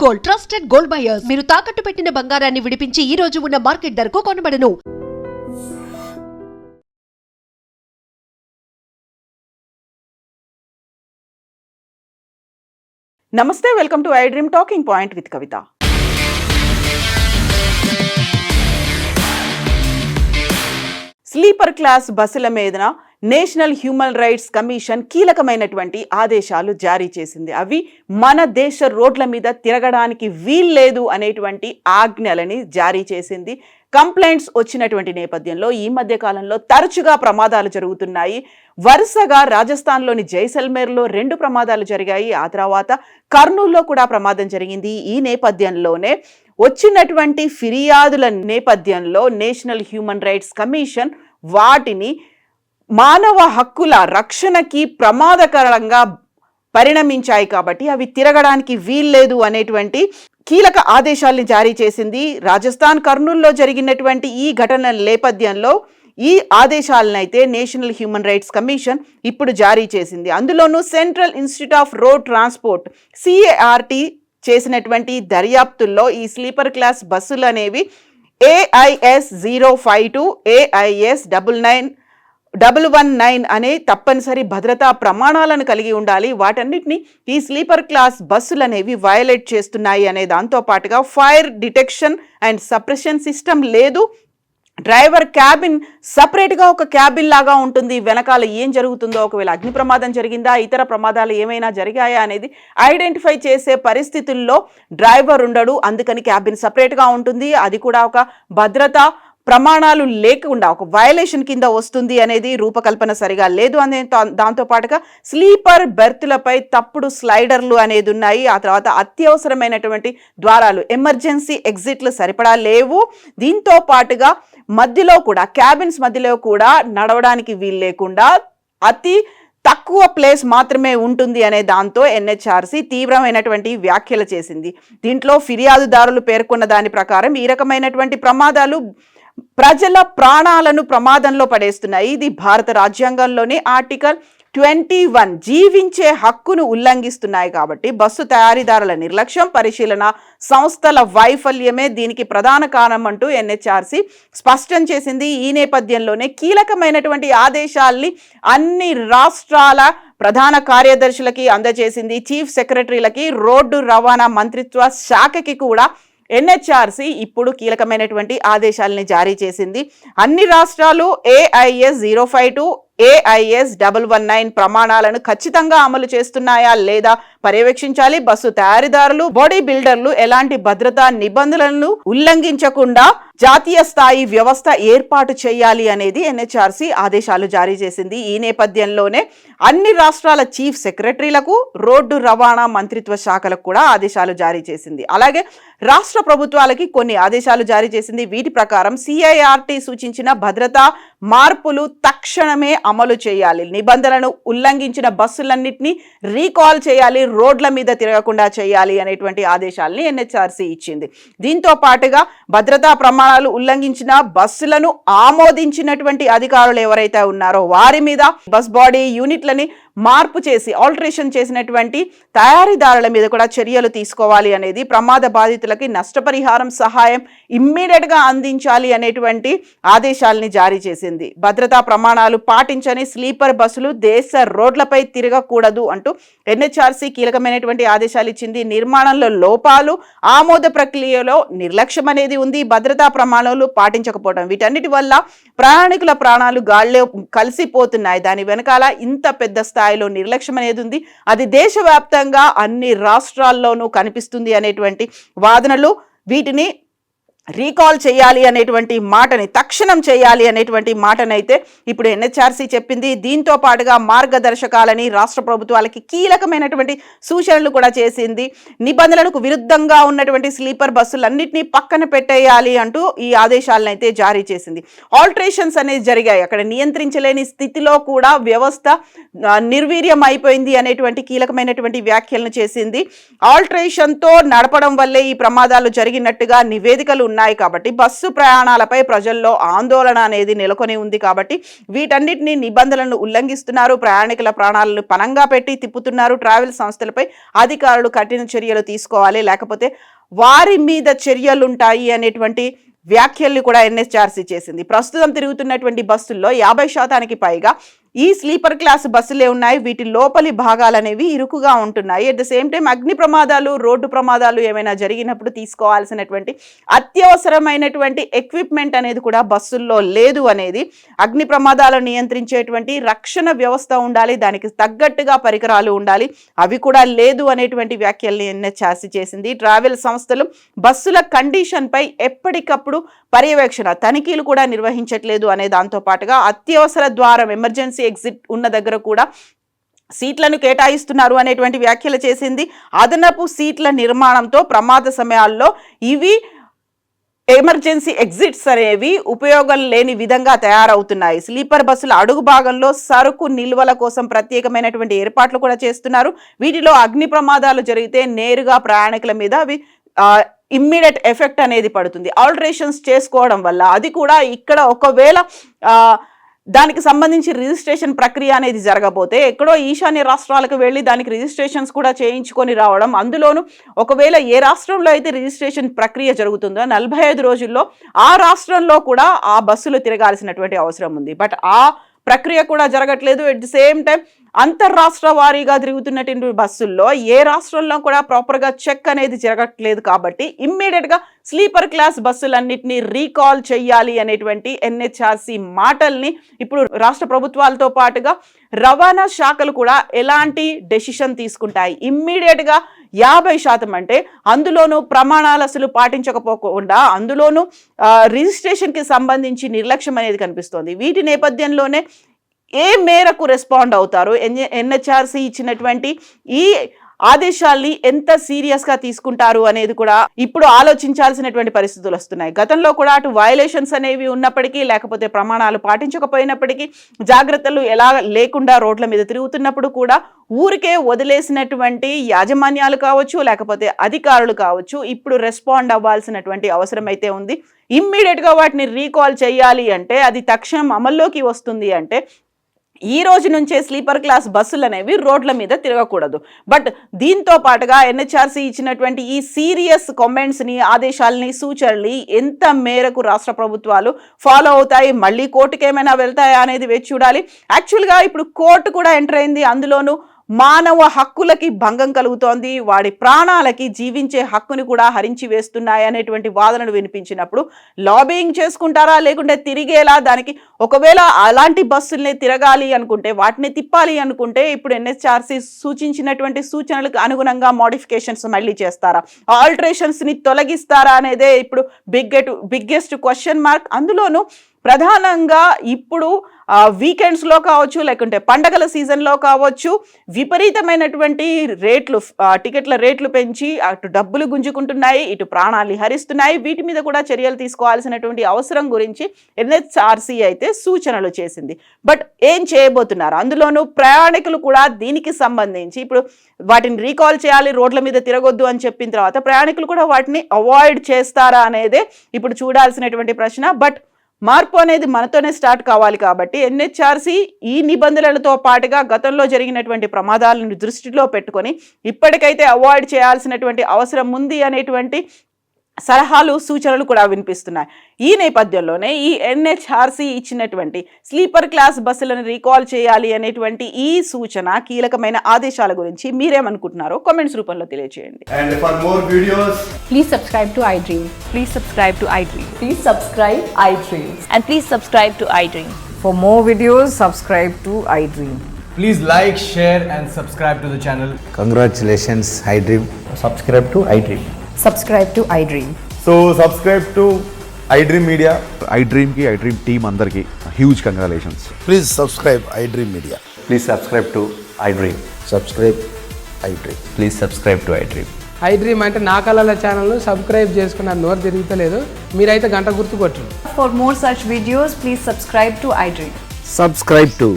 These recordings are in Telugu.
Gold, trusted gold buyers. మీరు తాకట్టు పెట్టిన బంగారాన్ని విడిపించి ఈ రోజు ఉన్న మార్కెట్ ధరకు కొనబడను. నమస్తే, welcome to I dream talking point with Kavitha. Sleeper class బస్సుల మీదన నేషనల్ హ్యూమన్ రైట్స్ కమిషన్ కీలకమైనటువంటి ఆదేశాలు జారీ చేసింది. అవి మన దేశ రోడ్ల మీద తిరగడానికి వీల్లేదు అనేటువంటి ఆజ్ఞలని జారీ చేసింది. కంప్లైంట్స్ వచ్చినటువంటి నేపథ్యంలో ఈ మధ్య కాలంలో తరచుగా ప్రమాదాలు జరుగుతున్నాయి. వరుసగా రాజస్థాన్లోని జైసల్మేర్లో 2 ప్రమాదాలు జరిగాయి. ఆ తర్వాత కర్నూలులో కూడా ప్రమాదం జరిగింది. ఈ నేపథ్యంలోనే వచ్చినటువంటి ఫిర్యాదుల నేపథ్యంలో నేషనల్ హ్యూమన్ రైట్స్ కమిషన్ వాటిని మానవ హక్కుల రక్షణకి ప్రమాదకరంగా పరిణమించాయి కాబట్టి అవి తిరగడానికి వీల్లేదు అనేటువంటి కీలక ఆదేశాల్ని జారీ చేసింది. రాజస్థాన్ కర్నూలులో జరిగినటువంటి ఈ ఘటనల నేపథ్యంలో ఈ ఆదేశాలను అయితే నేషనల్ హ్యూమన్ రైట్స్ కమిషన్ ఇప్పుడు జారీ చేసింది. అందులోనూ central institute of road transport CART చేసినటువంటి దర్యాప్తుల్లో ఈ స్లీపర్ క్లాస్ బస్సులు అనేవి AIS 052 AIS 99119 అనే తప్పనిసరి భద్రతా ప్రమాణాలను కలిగి ఉండాలి. వాటన్నిటిని ఈ స్లీపర్ క్లాస్ బస్సులు అనేవి వయలేట్ చేస్తున్నాయి అనే దాంతో పాటుగా fire detection and suppression system లేదు. డ్రైవర్ క్యాబిన్ సపరేట్గా ఒక క్యాబిన్ లాగా ఉంటుంది. వెనకాల ఏం జరుగుతుందో, ఒకవేళ అగ్ని ప్రమాదం జరిగిందా, ఇతర ప్రమాదాలు ఏమైనా జరిగాయా అనేది ఐడెంటిఫై చేసే పరిస్థితుల్లో డ్రైవర్ ఉండడు. అందుకని క్యాబిన్ సపరేట్గా ఉంటుంది. అది కూడా ఒక భద్రతా ప్రమాణాలు లేకుండా ఒక వయలేషన్ కింద వస్తుంది అనేది రూపకల్పన సరిగా లేదు అనే దాంతోపాటుగా స్లీపర్ బెర్త్లపై తప్పుడు స్లైడర్లు అనేది ఉన్నాయి. ఆ తర్వాత అత్యవసరమైనటువంటి ద్వారాలు, ఎమర్జెన్సీ ఎగ్జిట్లు సరిపడా లేవు. దీంతో పాటుగా మధ్యలో కూడా క్యాబిన్స్ మధ్యలో కూడా నడవడానికి వీలు లేకుండా అతి తక్కువ ప్లేస్ మాత్రమే ఉంటుంది అనే దాంతో NHRC తీవ్రమైనటువంటి వ్యాఖ్యలు చేసింది. దీంట్లో ఫిర్యాదుదారులు పేర్కొన్న దాని ప్రకారం ఈ రకమైనటువంటి ప్రమాదాలు ప్రజల ప్రాణాలను ప్రమాదంలో పడేస్తున్నాయి. ఇది భారత రాజ్యాంగంలోని ఆర్టికల్ 21 జీవించే హక్కును ఉల్లంఘిస్తున్నాయి. కాబట్టి బస్సు తయారీదారుల నిర్లక్ష్యం, పరిశీలన సంస్థల వైఫల్యమే దీనికి ప్రధాన కారణం అంటూ NHRC స్పష్టం చేసింది. ఈ నేపథ్యంలోనే కీలకమైనటువంటి ఆదేశాల్ని అన్ని రాష్ట్రాల ప్రధాన కార్యదర్శులకి అందజేసింది. చీఫ్ సెక్రటరీలకి, రోడ్డు రవాణా మంత్రిత్వ శాఖకి కూడా NHRC ఇప్పుడు కీలకమైనటువంటి ఆదేశాలని జారీ చేసింది. అన్ని రాష్ట్రాలు AIS 052 AIS 919 ప్రమాణాలను ఖచ్చితంగా అమలు చేస్తున్నాయా లేదా పర్యవేక్షించాలి. బస్సు తయారీదారులు, బాడీ బిల్డర్లు ఎలాంటి భద్రతా నిబంధనలను ఉల్లంఘించకుండా జాతీయ స్థాయి వ్యవస్థ ఏర్పాటు చేయాలి అనేది NHRC ఆదేశాలు జారీ చేసింది. ఈ నేపథ్యంలోనే అన్ని రాష్ట్రాల చీఫ్ సెక్రటరీలకు, రోడ్డు రవాణా మంత్రిత్వ శాఖలకు కూడా ఆదేశాలు జారీ చేసింది. అలాగే రాష్ట్ర ప్రభుత్వాలకి కొన్ని ఆదేశాలు జారీ చేసింది. వీటి ప్రకారం CIRT సూచించిన భద్రతా మార్పులు తక్షణమే అమలు చేయాలి. నిబంధనలను ఉల్లంఘించిన బస్సులన్నింటినీ రీకాల్ చేయాలి, రోడ్ల మీద తిరగకుండా చేయాలి అనేటువంటి ఆదేశాలని NHRC ఇచ్చింది. దీంతో పాటుగా భద్రతా ప్రమాణాలు ఉల్లంఘించిన బస్సులను ఆమోదించినటువంటి అధికారులు ఎవరైతే ఉన్నారో వారి మీద బస్ బాడీ యూనిట్లని మార్పు చేసి ఆల్టరేషన్ చేసినటువంటి తయారీదారుల మీద కూడా చర్యలు తీసుకోవాలి అనేది, ప్రమాద బాధితులకి నష్టపరిహారం సహాయం ఇమ్మీడియట్గా అందించాలి అనేటువంటి ఆదేశాలని జారీ చేసింది. భద్రతా ప్రమాణాలు పాటించని స్లీపర్ బస్సులు దేశ రోడ్లపై తిరగకూడదు అంటూ NHRC కీలకమైనటువంటి ఆదేశాలు ఇచ్చింది. నిర్మాణంలో లోపాలు, ఆమోద ప్రక్రియలో నిర్లక్ష్యం అనేది ఉంది. భద్రతా ప్రమాణాలు పాటించకపోవడం, వీటన్నిటి వల్ల ప్రయాణికుల ప్రాణాలు గాల్లో కలిసిపోతున్నాయి. దాని వెనకాల ఇంత పెద్ద స్థాయిలో నిర్లక్ష్యం అనేది ఉంది. అది దేశవ్యాప్తంగా అన్ని రాష్ట్రాల్లోనూ కనిపిస్తుంది అనేటువంటి వాదనలు, వీటిని రీకాల్ చేయాలి అనేటువంటి మాటని, తక్షణం చేయాలి అనేటువంటి మాటనైతే ఇప్పుడు NHRC చెప్పింది. దీంతో పాటుగా మార్గదర్శకాలని రాష్ట్ర ప్రభుత్వాలకి కీలకమైనటువంటి సూచనలు కూడా చేసింది. నిబంధనలకు విరుద్ధంగా ఉన్నటువంటి స్లీపర్ బస్సులన్నింటినీ పక్కన పెట్టేయాలి అంటూ ఈ ఆదేశాలను అయితే జారీ చేసింది. ఆల్టరేషన్స్ అనేది జరిగాయి, అక్కడ నియంత్రించలేని స్థితిలో కూడా వ్యవస్థ నిర్వీర్యం అయిపోయింది అనేటువంటి కీలకమైనటువంటి వ్యాఖ్యలను చేసింది. ఆల్టరేషన్తో నడపడం వల్లే ఈ ప్రమాదాలు జరిగినట్టుగా నివేదికలు ఉన్నాయి కాబట్టి బస్సు ప్రయాణాలపై ప్రజల్లో ఆందోళన అనేది నెలకొని ఉంది కాబట్టి వీటన్నిటిని నిబంధనలను ఉల్లంఘిస్తున్నారు, ప్రయాణికుల ప్రాణాలను పనంగా పెట్టి తిప్పుతున్నారు. ట్రావెల్ సంస్థలపై అధికారులు కఠిన చర్యలు తీసుకోవాలి, లేకపోతే వారి మీద చర్యలుంటాయి అనేటువంటి వ్యాఖ్యల్ని కూడా ఎన్హెచ్ఆర్సీ చేసింది. ప్రస్తుతం తిరుగుతున్నటువంటి బస్సుల్లో 50% పైగా ఈ స్లీపర్ క్లాస్ బస్సులే ఉన్నాయి. వీటి లోపలి భాగాలు అనేవి ఇరుకుగా ఉంటున్నాయి. అట్ ద సేమ్ టైం అగ్ని ప్రమాదాలు, రోడ్డు ప్రమాదాలు ఏమైనా జరిగినప్పుడు తీసుకోవాల్సినటువంటి అత్యవసరమైనటువంటి ఎక్విప్మెంట్ అనేది కూడా బస్సుల్లో లేదు అనేది, అగ్ని ప్రమాదాలను నియంత్రించేటువంటి రక్షణ వ్యవస్థ ఉండాలి, దానికి తగ్గట్టుగా పరికరాలు ఉండాలి, అవి కూడా లేదు అనేటువంటి వ్యాఖ్యల్ని ఎన్హెచ్ఆర్సీ చేసింది. ట్రావెల్ సంస్థలు బస్సుల కండిషన్పై ఎప్పటికప్పుడు పర్యవేక్షణ తనిఖీలు కూడా నిర్వహించట్లేదు అనే దాంతో పాటుగా అత్యవసర ద్వారం, ఎమర్జెన్సీ ఎగ్జిట్ ఉన్న దగ్గర కూడా సీట్లను కేటాయిస్తున్నారు అనేటువంటి వ్యాఖ్యలు చేసింది. అదనపు సీట్ల నిర్మాణంతో ప్రమాద సమయాల్లో ఇవి ఎమర్జెన్సీ ఎగ్జిట్స్ అనేవి ఉపయోగం లేని విధంగా తయారవుతున్నాయి. స్లీపర్ బస్సుల అడుగు భాగంలో సరుకు నిల్వల కోసం ప్రత్యేకమైనటువంటి ఏర్పాట్లు కూడా చేస్తున్నారు. వీటిలో అగ్ని ప్రమాదాలు జరిగితే నేరుగా ప్రయాణికుల మీద అవి ఇమ్మీడియట్ ఎఫెక్ట్ అనేది పడుతుంది. ఆల్టరేషన్స్ చేసుకోవడం వల్ల అది కూడా ఇక్కడ ఒకవేళ దానికి సంబంధించి రిజిస్ట్రేషన్ ప్రక్రియ అనేది జరగబోతే ఎక్కడో ఈశాన్య రాష్ట్రాలకు వెళ్ళి దానికి రిజిస్ట్రేషన్స్ కూడా చేయించుకొని రావడం, అందులోనూ ఒకవేళ ఏ రాష్ట్రంలో అయితే రిజిస్ట్రేషన్ ప్రక్రియ జరుగుతుందో 45 రోజుల్లో ఆ రాష్ట్రంలో కూడా ఆ బస్సులు తిరగాల్సినటువంటి అవసరం ఉంది. బట్ ఆ ప్రక్రియ కూడా జరగట్లేదు. ఎట్ ది సేమ్ టైం అంతర్రాష్ట్ర వారీగా తిరుగుతున్నటువంటి బస్సుల్లో ఏ రాష్ట్రంలో కూడా ప్రాపర్గా చెక్ అనేది జరగట్లేదు కాబట్టి ఇమ్మీడియట్గా స్లీపర్ క్లాస్ బస్సులన్నింటినీ రీకాల్ చేయాలి అనేటువంటి ఎన్హెచ్ఆర్సీ మాటల్ని ఇప్పుడు రాష్ట్ర ప్రభుత్వాలతో పాటుగా రవాణా శాఖలు కూడా ఎలాంటి డెసిషన్ తీసుకుంటాయి. ఇమ్మీడియట్గా 50% అంటే అందులోనూ ప్రమాణాలు అసలు పాటించకపోకుండా అందులోనూ రిజిస్ట్రేషన్కి సంబంధించి నిర్లక్ష్యం అనేది కనిపిస్తోంది. వీటి నేపథ్యంలోనే ఏ మేరకు రెస్పాండ్ అవుతారు, ఎన్హెచ్ఆర్సీ ఇచ్చినటువంటి ఈ ఆదేశాల్ని ఎంత సీరియస్గా తీసుకుంటారు అనేది కూడా ఇప్పుడు ఆలోచించాల్సినటువంటి పరిస్థితులు వస్తున్నాయి. గతంలో కూడా అటు వయలేషన్స్ అనేవి ఉన్నప్పటికీ, లేకపోతే ప్రమాణాలు పాటించకపోయినప్పటికీ, జాగ్రత్తలు ఎలా లేకుండా రోడ్ల మీద తిరుగుతున్నప్పుడు కూడా ఊరికే వదిలేసినటువంటి యాజమాన్యాలు కావచ్చు, లేకపోతే అధికారులు కావచ్చు, ఇప్పుడు రెస్పాండ్ అవ్వాల్సినటువంటి అవసరం అయితే ఉంది. ఇమ్మీడియట్గా వాటిని రీకాల్ చేయాలి అంటే, అది తక్షణం అమల్లోకి వస్తుంది అంటే ఈ రోజు నుంచే స్లీపర్ క్లాస్ బస్సులు అనేవి రోడ్ల మీద తిరగకూడదు. బట్ దీంతో పాటుగా ఎన్హెచ్ఆర్సీ ఇచ్చినటువంటి ఈ సీరియస్ కామెంట్స్ని, ఆదేశాలని, సూచనల్ని ఎంత మేరకు రాష్ట్ర ప్రభుత్వాలు ఫాలో అవుతాయి, మళ్ళీ కోర్టుకి ఏమైనా వెళ్తాయా అనేది వేచి చూడాలి. యాక్చువల్గా ఇప్పుడు కోర్టు కూడా ఎంటర్ అయింది. అందులోనూ మానవ హక్కులకి భంగం కలుగుతోంది, వాడి ప్రాణాలకి, జీవించే హక్కుని కూడా హరించి వేస్తున్నాయి అనేటువంటి వాదనలు వినిపించినప్పుడు లాబింగ్ చేసుకుంటారా, లేకుంటే తిరిగేలా దానికి ఒకవేళ అలాంటి బస్సుల్ని తిరగాలి అనుకుంటే, వాటిని తిప్పాలి అనుకుంటే ఇప్పుడు ఎన్హెచ్ఆర్సీ సూచించినటువంటి సూచనలకు అనుగుణంగా మోడిఫికేషన్స్ మళ్ళీ చేస్తారా, ఆల్టరేషన్స్ని తొలగిస్తారా అనేదే ఇప్పుడు బిగ్గెస్ట్ క్వశ్చన్ మార్క్. అందులోనూ ప్రధానంగా ఇప్పుడు వీకెండ్స్లో కావచ్చు, లేకుంటే పండగల సీజన్లో కావచ్చు, విపరీతమైనటువంటి రేట్లు, టికెట్ల రేట్లు పెంచి అటు డబ్బులు గుంజుకుంటున్నాయి, ఇటు ప్రాణాలు హరిస్తున్నాయి. వీటి మీద కూడా చర్యలు తీసుకోవాల్సినటువంటి అవసరం గురించి ఎన్హెచ్ఆర్సీ అయితే సూచనలు చేసింది. బట్ ఏం చేయబోతున్నారు, అందులోనూ ప్రయాణికులు కూడా దీనికి సంబంధించి ఇప్పుడు వాటిని రీకాల్ చేయాలి, రోడ్ల మీద తిరగొద్దు అని చెప్పిన తర్వాత ప్రయాణికులు కూడా వాటిని అవాయిడ్ చేస్తారా అనేదే ఇప్పుడు చూడాల్సినటువంటి ప్రశ్న. బట్ మార్పు అనేది మనతోనే స్టార్ట్ కావాలి కాబట్టి ఎన్హెచ్ఆర్సీ ఈ నిబంధనలతో పాటుగా గతంలో జరిగినటువంటి ప్రమాదాలను దృష్టిలో పెట్టుకొని ఇప్పటికైతే అవాయిడ్ చేయాల్సినటువంటి అవసరం ఉంది అనేటువంటి సలహాలు, సూచనలు కూడా వినిపిస్తున్నాయి. ఈ నేపథ్యంలోనే ఈ ఎన్హెచ్ఆర్సీ ఇచ్చినటువంటి స్లీపర్ క్లాస్ బస్సులను రీకాల్ చేయాలి అనేటువంటి ఈ సూచన, కీలకమైన ఆదేశాల గురించి మీరేమనుకుంటున్నారో కామెంట్స్ రూపంలో తెలియజేయండి. And for more videos, Please subscribe to iDream. Please subscribe to iDream. Please subscribe iDream. And please subscribe to iDream. For more videos, subscribe to iDream. please like, share and subscribe to the channel. Congratulations, iDream. subscribe to iDream. Subscribe to iDream. So subscribe to iDream Media. iDream की iDream team अंदर की huge congratulations. Please subscribe iDream Media. Please subscribe to iDream. Subscribe iDream. Please subscribe to iDream. iDream అంటే నా కళల ఛానల్ సబ్స్క్రైబ్ చేసుకున్న నోరు తిరుగుతలేదు, మీరైతే గంట గుర్తు కొట్టండి. For more such videos, please subscribe to iDream. Subscribe to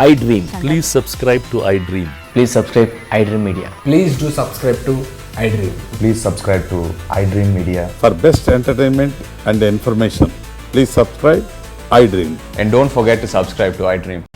iDream. Please subscribe to iDream. Please subscribe iDream Media. Please do subscribe to iDream. Please subscribe to iDream Media. For best entertainment and information, please subscribe iDream. And don't forget to subscribe to iDream.